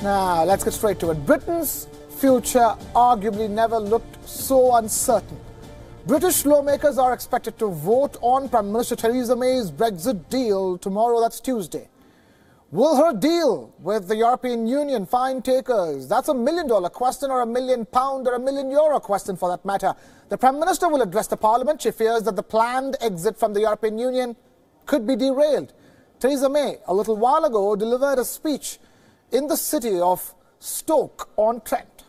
Now, let's get straight to it. Britain's future arguably never looked so uncertain. British lawmakers are expected to vote on Prime Minister Theresa May's Brexit deal tomorrow, that's Tuesday. Will her deal with the European Union find takers? That's $1 million question, or £1 million or €1 million question for that matter. The Prime Minister will address the Parliament. She fears that the planned exit from the European Union could be derailed. Theresa May, a little while ago, delivered a speech in the city of Stoke-on-Trent.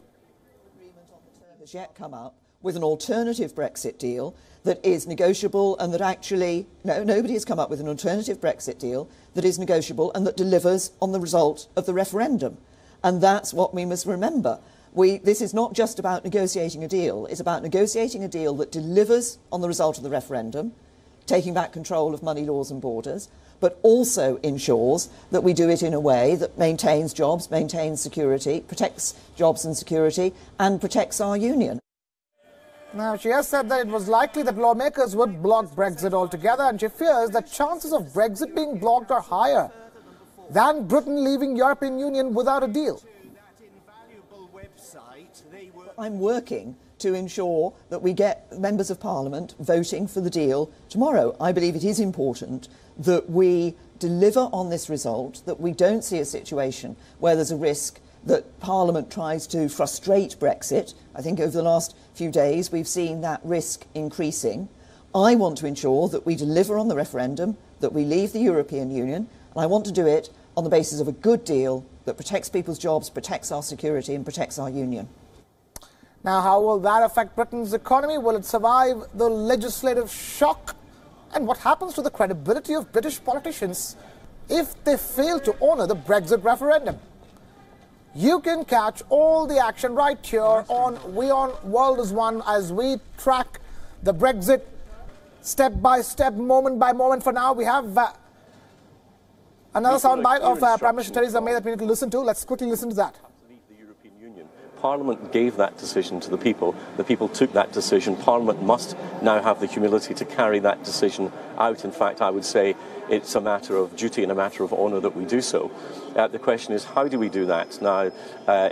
Agreement on the term has yet come up with an alternative Brexit deal that is negotiable and that actually, nobody has come up with an alternative Brexit deal that is negotiable and that delivers on the result of the referendum. And that's what we must remember. This is not just about negotiating a deal, it's about negotiating a deal that delivers on the result of the referendum, taking back control of money, laws and borders, but also ensures that we do it in a way that maintains jobs, maintains security, protects jobs and security, and protects our union. Now, she has said that it was likely that lawmakers would block Brexit altogether, and she fears that chances of Brexit being blocked are higher than Britain leaving European Union without a deal. I'm working to ensure that we get members of Parliament voting for the deal tomorrow. I believe it is important that we deliver on this result, that we don't see a situation where there's a risk that Parliament tries to frustrate Brexit. I think over the last few days we've seen that risk increasing. I want to ensure that we deliver on the referendum, that we leave the European Union, and I want to do it on the basis of a good deal that protects people's jobs, protects our security and protects our union. Now, how will that affect Britain's economy? Will it survive the legislative shock? And what happens to the credibility of British politicians if they fail to honour the Brexit referendum? You can catch all the action right here on WION World is One as we track the Brexit step by step, moment by moment. For now, we have another soundbite of Prime Minister Theresa May that we need to listen to. Let's quickly listen to that. Parliament gave that decision to the people. The people took that decision. Parliament must now have the humility to carry that decision out. In fact, I would say it's a matter of duty and a matter of honour that we do so. The question is, how do we do that? Now,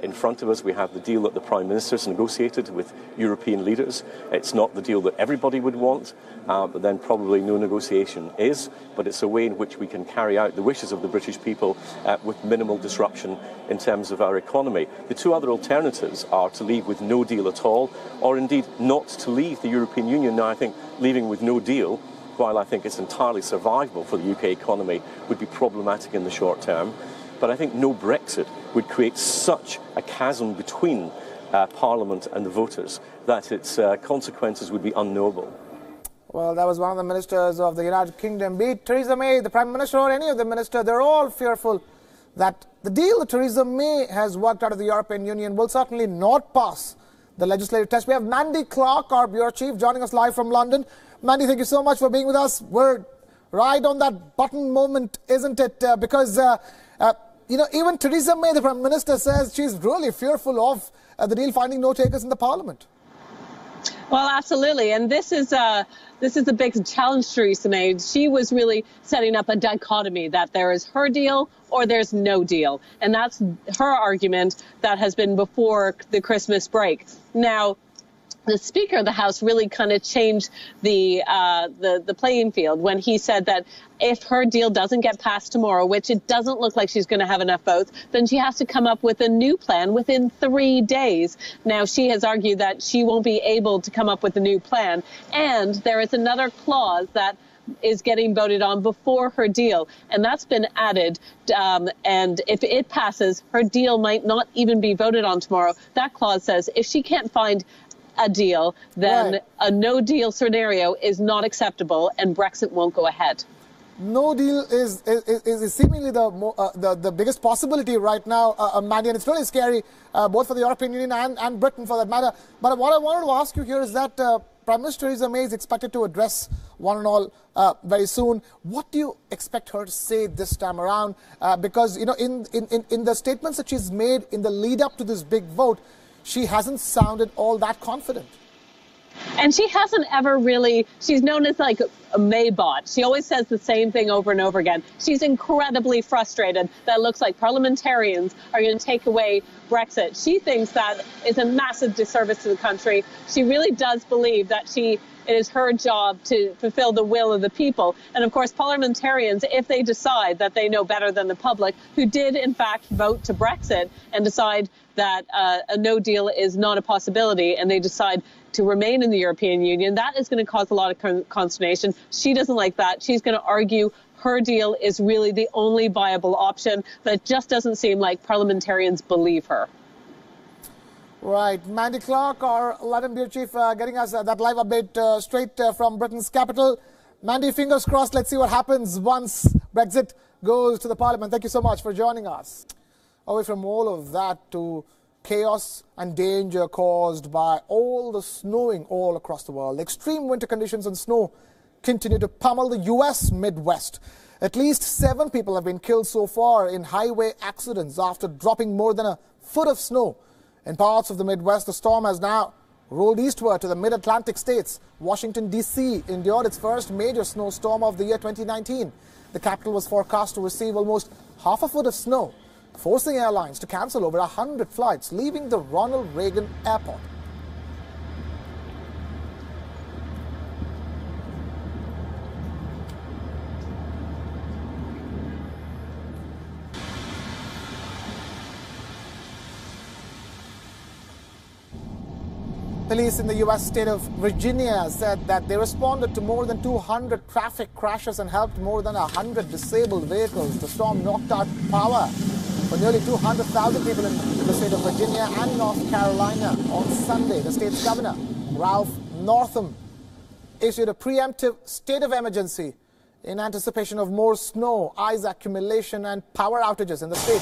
in front of us, we have the deal that the Prime Minister's negotiated with European leaders. It's not the deal that everybody would want, but then probably no negotiation is. But it's a way in which we can carry out the wishes of the British people with minimal disruption in terms of our economy. The two other alternatives are to leave with no deal at all, or indeed not to leave the European Union. Now, I think leaving with no deal, while I think it's entirely survivable for the UK economy, would be problematic in the short term. But I think no Brexit would create such a chasm between Parliament and the voters that its consequences would be unknowable. Well, that was one of the ministers of the United Kingdom. Be it Theresa May, the Prime Minister, or any of the minister, they're all fearful that the deal that Theresa May has worked out of the European Union will certainly not pass the legislative test. We have Mandy Clark, our Bureau Chief, joining us live from London. Mandy, thank you so much for being with us. We're right on that button moment, isn't it? Because even Theresa May, the Prime Minister, says she's really fearful of the deal finding no takers in the Parliament. Well, absolutely. And this is a big challenge, Theresa May. She was really setting up a dichotomy that there is her deal or there's no deal. And that's her argument that has been before the Christmas break. Now, the Speaker of the House really kind of changed the playing field when he said that if her deal doesn't get passed tomorrow, which it doesn't look like she's going to have enough votes, then she has to come up with a new plan within 3 days. Now, she has argued that she won't be able to come up with a new plan. And there is another clause that is getting voted on before her deal, and that's been added. And if it passes, her deal might not even be voted on tomorrow. That clause says if she can't find a deal, then a no-deal scenario is not acceptable, and Brexit won't go ahead. No deal is seemingly the biggest possibility right now, Mandy, and it's really scary, both for the European Union and Britain for that matter. But what I wanted to ask you here is that Prime Minister Theresa May is expected to address one and all very soon. What do you expect her to say this time around? Because, in the statements that she's made in the lead up to this big vote, she hasn't sounded all that confident. And she hasn't ever really, she's known as like a Maybot. She always says the same thing over and over again. She's incredibly frustrated that it looks like parliamentarians are going to take away Brexit. She thinks that is a massive disservice to the country. She really does believe that it is her job to fulfill the will of the people. And of course, parliamentarians, if they decide that they know better than the public, who did in fact vote to Brexit and decide that a no deal is not a possibility, and they decide to remain in the European Union, that is going to cause a lot of consternation. She doesn't like that. She's going to argue her deal is really the only viable option, but it just doesn't seem like parliamentarians believe her. Right. Mandy Clark, our London Bureau Chief, getting us that live update straight from Britain's capital. Mandy, fingers crossed. Let's see what happens once Brexit goes to the Parliament. Thank you so much for joining us. Away from all of that to chaos and danger caused by all the snowing all across the world. Extreme winter conditions and snow continue to pummel the U.S. Midwest. At least 7 people have been killed so far in highway accidents after dropping more than a foot of snow. In parts of the Midwest, the storm has now rolled eastward to the mid-Atlantic states. Washington, D.C. endured its first major snowstorm of the year 2019. The capital was forecast to receive almost half a foot of snow, forcing airlines to cancel over 100 flights leaving the Ronald Reagan Airport. Police in the U.S. state of Virginia said that they responded to more than 200 traffic crashes and helped more than 100 disabled vehicles. The storm knocked out power for nearly 200,000 people in the state of Virginia and North Carolina. On Sunday, the state's governor, Ralph Northam, issued a preemptive state of emergency in anticipation of more snow, ice accumulation and power outages in the state.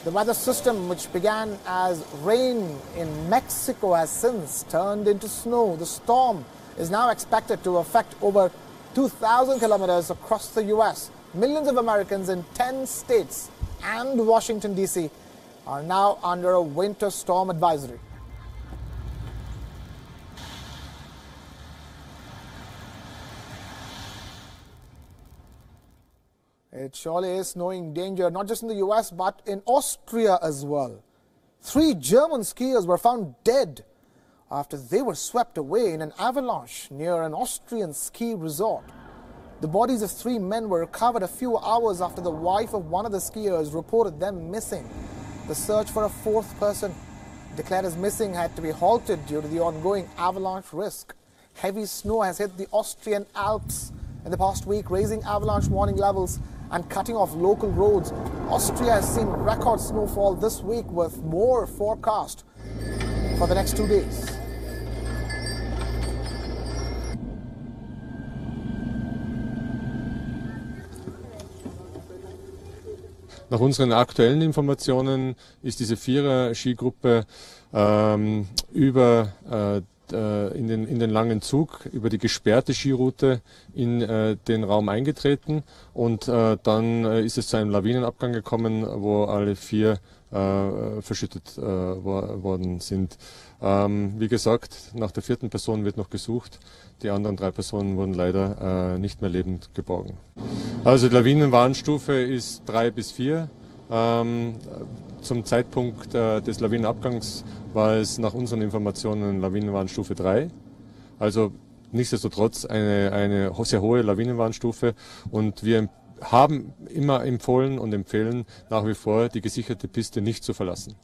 The weather system, which began as rain in Mexico, has since turned into snow. The storm is now expected to affect over 2,000 kilometers across the U.S. Millions of Americans in 10 states and Washington, D.C. are now under a winter storm advisory. It surely is snowing danger, not just in the U.S., but in Austria as well. 3 German skiers were found dead after they were swept away in an avalanche near an Austrian ski resort. The bodies of 3 men were recovered a few hours after the wife of one of the skiers reported them missing. The search for a 4th person declared as missing had to be halted due to the ongoing avalanche risk. Heavy snow has hit the Austrian Alps in the past week, raising avalanche warning levels and cutting off local roads. Austria has seen record snowfall this week, with more forecast for the next 2 days. Nach unseren aktuellen Informationen ist diese Vierer-Skigruppe in den langen Zug über die gesperrte Skiroute in den Raum eingetreten, und dann ist es zu einem Lawinenabgang gekommen, wo alle 4 verschüttet worden sind. Wie gesagt, nach der 4. Person wird noch gesucht. Die anderen 3 Personen wurden leider nicht mehr lebend geborgen. Also die Lawinenwarnstufe ist 3 bis 4. Zum Zeitpunkt des Lawinenabgangs war es nach unseren Informationen Lawinenwarnstufe 3. Also nichtsdestotrotz eine sehr hohe Lawinenwarnstufe, und wir haben immer empfohlen und empfehlen nach wie vor, die gesicherte Piste nicht zu verlassen.